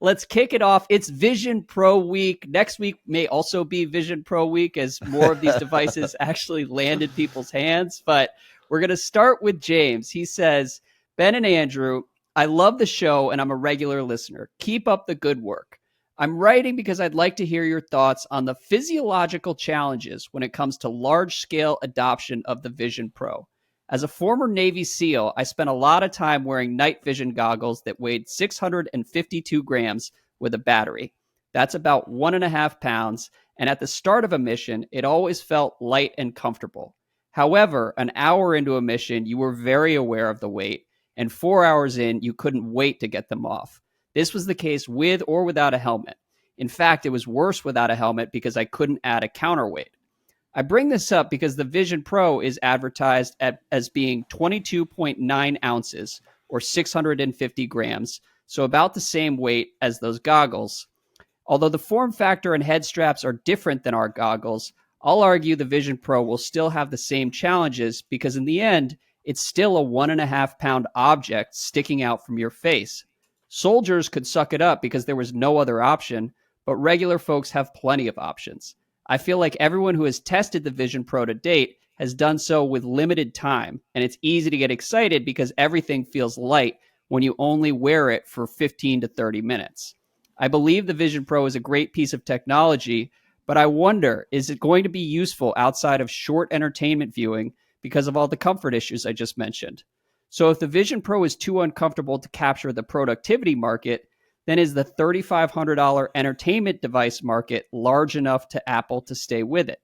Let's kick it off. It's Vision Pro week. Next week may also be Vision Pro week as more of these devices actually land in people's hands. But we're going to start with James. He says, Ben and Andrew, I love the show and I'm a regular listener. Keep up the good work. I'm writing because I'd like to hear your thoughts on the physiological challenges when it comes to large-scale adoption of the Vision Pro. As a former Navy SEAL, I spent a lot of time wearing night vision goggles that weighed 652 grams with a battery. That's about 1.5 pounds. And at the start of a mission, it always felt light and comfortable. However, an hour into a mission, you were very aware of the weight. And 4 hours in, you couldn't wait to get them off. This was the case with or without a helmet. In fact, it was worse without a helmet because I couldn't add a counterweight. I bring this up because the Vision Pro is advertised as being 22.9 ounces or 650 grams, so about the same weight as those goggles. Although the form factor and head straps are different than our goggles, I'll argue the Vision Pro will still have the same challenges because in the end, it's still a 1.5 pound object sticking out from your face. Soldiers could suck it up because there was no other option, but regular folks have plenty of options. I feel like everyone who has tested the Vision Pro to date has done so with limited time, and it's easy to get excited because everything feels light when you only wear it for 15 to 30 minutes. I believe the Vision Pro is a great piece of technology, but I wonder, is it going to be useful outside of short entertainment viewing because of all the comfort issues I just mentioned? So if the Vision Pro is too uncomfortable to capture the productivity market, then is the $3,500 entertainment device market large enough to Apple to stay with it?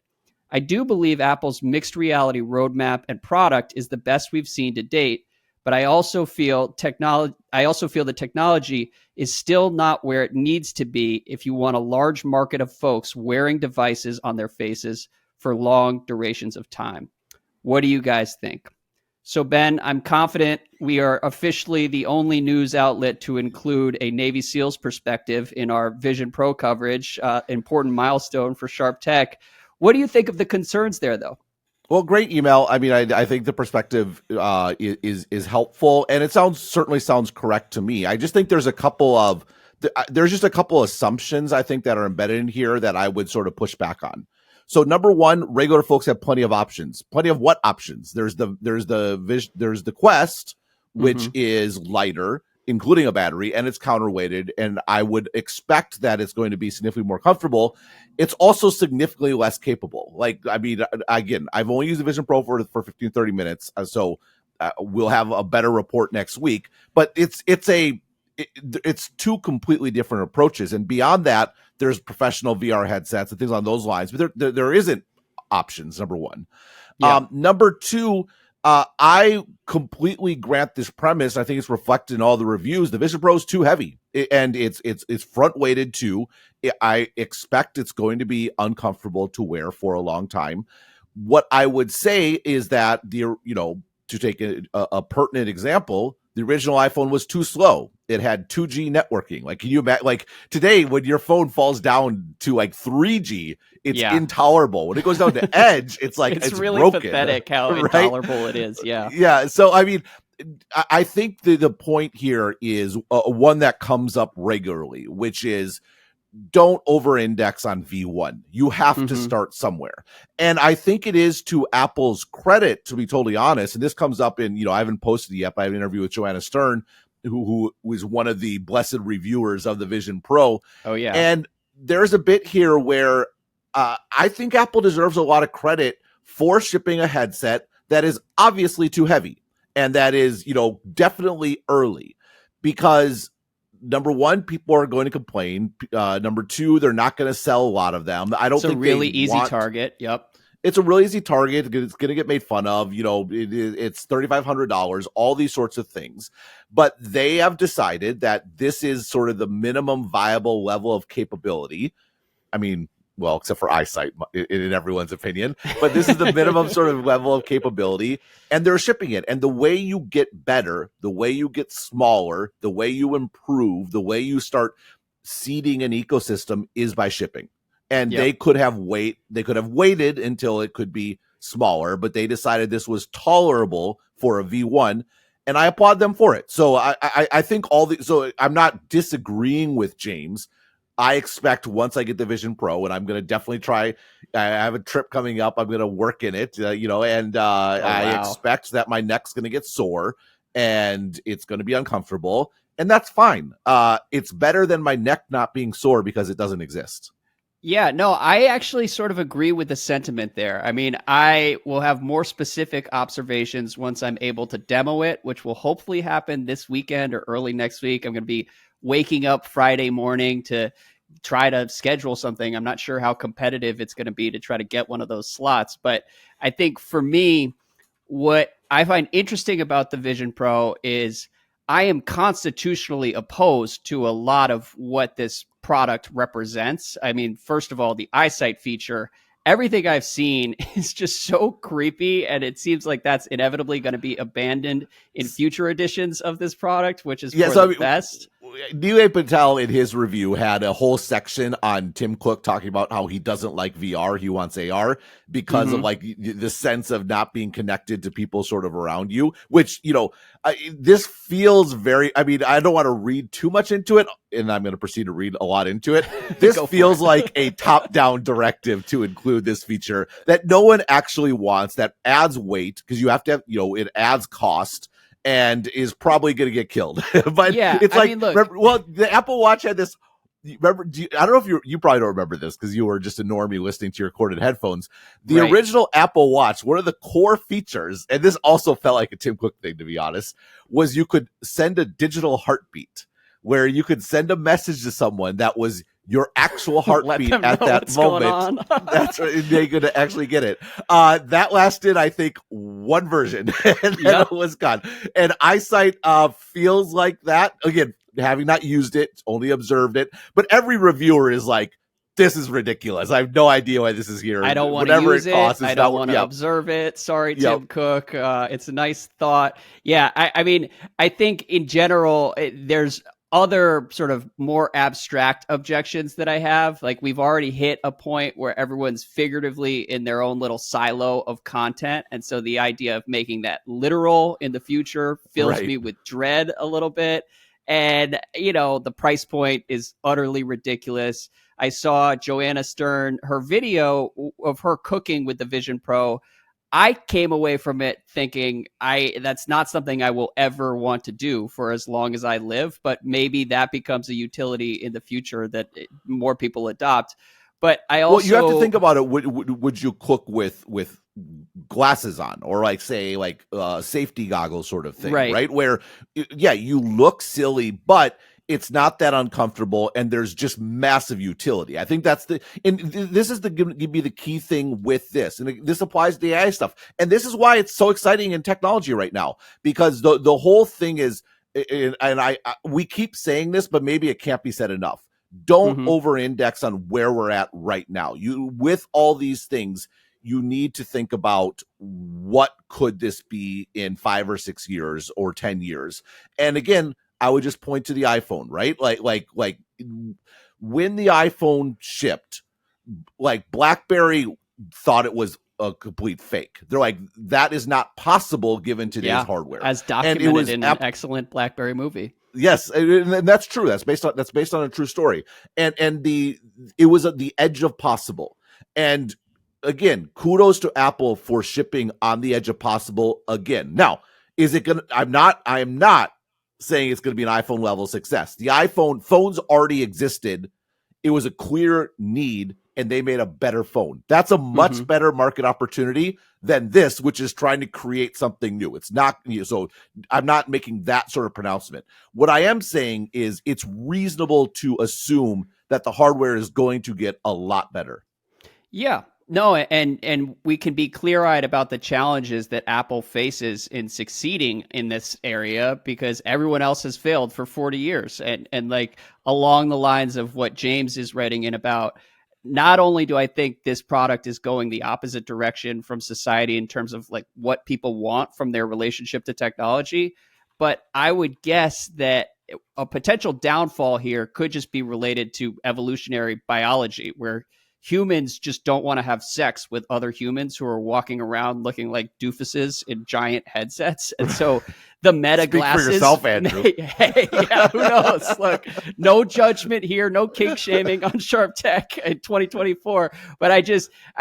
I do believe Apple's mixed reality roadmap and product is the best we've seen to date, but I also feel the technology is still not where it needs to be if you want a large market of folks wearing devices on their faces for long durations of time. What do you guys think? So, Ben, I'm confident we are officially the only news outlet to include a Navy SEALs perspective in our Vision Pro coverage, important milestone for Sharp Tech. What do you think of the concerns there, though? Well, great email. I mean, I think the perspective is helpful, and it certainly sounds correct to me. I just think there's just a couple assumptions I think that are embedded in here that I would sort of push back on. So number one, regular folks have plenty of options. Plenty of what options? There's the Quest, which is lighter, including a battery, and it's counterweighted, and I would expect that it's going to be significantly more comfortable. It's also significantly less capable. Like, I mean, again, I've only used the Vision Pro for 15, 30 minutes, so we'll have a better report next week. But it's two completely different approaches, and beyond that, there's professional VR headsets and things on those lines, but there isn't options. Number one. Yeah. Number two, I completely grant this premise. I think it's reflected in all the reviews. The Vision Pro is too heavy, and it's front weighted too. I expect it's going to be uncomfortable to wear for a long time. What I would say is that to take a pertinent example, the original iPhone was too slow. It had 2G networking. Like, can you imagine? Like today, when your phone falls down to like 3G, it's intolerable. When it goes down to Edge, it's like it's really broken. Pathetic how right? Intolerable it is. Yeah, yeah. So I mean, I think the point here is one that comes up regularly, which is, don't over-index on V1. You have to start somewhere. And I think it is to Apple's credit, to be totally honest, and this comes up in, I haven't posted it yet, but I have an interview with Joanna Stern, who was one of the blessed reviewers of the Vision Pro. Oh, yeah. And there's a bit here where I think Apple deserves a lot of credit for shipping a headset that is obviously too heavy and that is, definitely early, because number one, people are going to complain. Number two, they're not going to sell a lot of them. I don't think it's a really easy target. Yep. It's a really easy target. It's going to get made fun of. It's $3,500, all these sorts of things. But they have decided that this is sort of the minimum viable level of capability. I mean, well, except for eyesight in everyone's opinion, but this is the minimum sort of level of capability, and they're shipping it. And the way you get better, the way you get smaller, the way you improve, the way you start seeding an ecosystem is by shipping. And they could have waited until it could be smaller, but they decided this was tolerable for a V1. and I applaud them for it. So I think so I'm not disagreeing with James. I expect once I get the Vision Pro, and I'm going to definitely try. I have a trip coming up. I'm going to work in it, and I wow. expect that my neck's going to get sore and it's going to be uncomfortable, and that's fine. It's better than my neck not being sore because it doesn't exist. Yeah, no, I actually sort of agree with the sentiment there. I mean, I will have more specific observations once I'm able to demo it, which will hopefully happen this weekend or early next week. I'm going to be waking up Friday morning to try to schedule something. I'm not sure how competitive it's going to be to try to get one of those slots, but I think for me, what I find interesting about the Vision Pro is I am constitutionally opposed to a lot of what this product represents. I mean, first of all, the eyesight feature, everything I've seen is just so creepy. And it seems like that's inevitably going to be abandoned in future editions of this product, which is for the best. Nilay Patel in his review had a whole section on Tim Cook talking about how he doesn't like VR. He wants AR because of like the sense of not being connected to people sort of around you, which, this feels very, I mean, I don't want to read too much into it, and I'm going to proceed to read a lot into it. This feels like a top-down directive to include this feature that no one actually wants, that adds weight because you have to have, it adds cost and is probably going to get killed. But yeah, it's like, look, the Apple Watch had this. Remember, I don't know if you probably don't remember this because you were just a normie listening to your corded headphones. The original Apple Watch, one of the core features, and this also felt like a Tim Cook thing, to be honest, was you could send a digital heartbeat where you could send a message to someone that was your actual heartbeat at that moment. That's right. They're going to actually get it. That lasted, I think, one version, and then it was gone. And eyesight feels like that. Again, having not used it, only observed it. But every reviewer is like, this is ridiculous. I have no idea why this is here. I don't want to use it. I don't want to observe it. Sorry, Tim Cook. It's a nice thought. Yeah, I mean, I think in general, there's other sort of more abstract objections that I have. Like, we've already hit a point where everyone's figuratively in their own little silo of content. And so the idea of making that literal in the future fills me with dread a little bit. And, the price point is utterly ridiculous. I saw Joanna Stern, her video of her cooking with the Vision Pro. I came away from it thinking that's not something I will ever want to do for as long as I live, but maybe that becomes a utility in the future that more people adopt. But I also, you have to think about it. Would you cook with glasses on, or like say like safety goggles sort of thing, right? Where you look silly, but it's not that uncomfortable, and there's just massive utility. I think that's this is going to be the key thing with this, and this applies to the AI stuff. And this is why it's so exciting in technology right now, because the whole thing is, and we keep saying this, but maybe it can't be said enough. Don't over-index on where we're at right now. With all these things, you need to think about what could this be in 5 or 6 years or 10 years. And again, I would just point to the iPhone, right? Like when the iPhone shipped, like BlackBerry thought it was a complete fake. They're like, that is not possible given today's hardware, as documented in an excellent BlackBerry movie. Yes, and that's true. That's based on a true story. And it was at the edge of possible. And again, kudos to Apple for shipping on the edge of possible again. Now, is it gonna? I am not saying it's going to be an iPhone level success. The phones already existed. It was a clear need, and they made a better phone. That's a much better market opportunity than this, which is trying to create something new. It's not, so I'm not making that sort of pronouncement. What I am saying is it's reasonable to assume that the hardware is going to get a lot better. Yeah. No, and we can be clear-eyed about the challenges that Apple faces in succeeding in this area because everyone else has failed for 40 years. And like along the lines of what James is writing in about, not only do I think this product is going the opposite direction from society in terms of like what people want from their relationship to technology, but I would guess that a potential downfall here could just be related to evolutionary biology, where humans just don't want to have sex with other humans who are walking around looking like doofuses in giant headsets. And so the Meta Speak glasses. for yourself, Andrew. Hey, yeah, who knows? Look, no judgment here, no kink shaming on Sharp Tech in 2024. But I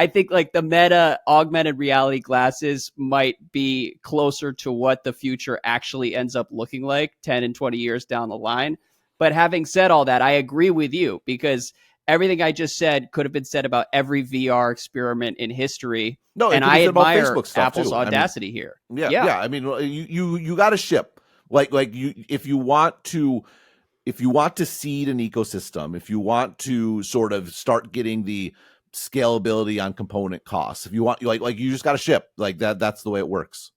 think like the Meta augmented reality glasses might be closer to what the future actually ends up looking like 10 and 20 years down the line. But having said all that, I agree with you, because everything I just said could have been said about every VR experiment in history. No, and I admire Facebook stuff Apple's too. audacity here. Yeah. I mean, you got to ship like you if you want to seed an ecosystem, if you want to sort of start getting the scalability on component costs, if you want like you just got to ship like that. That's the way it works.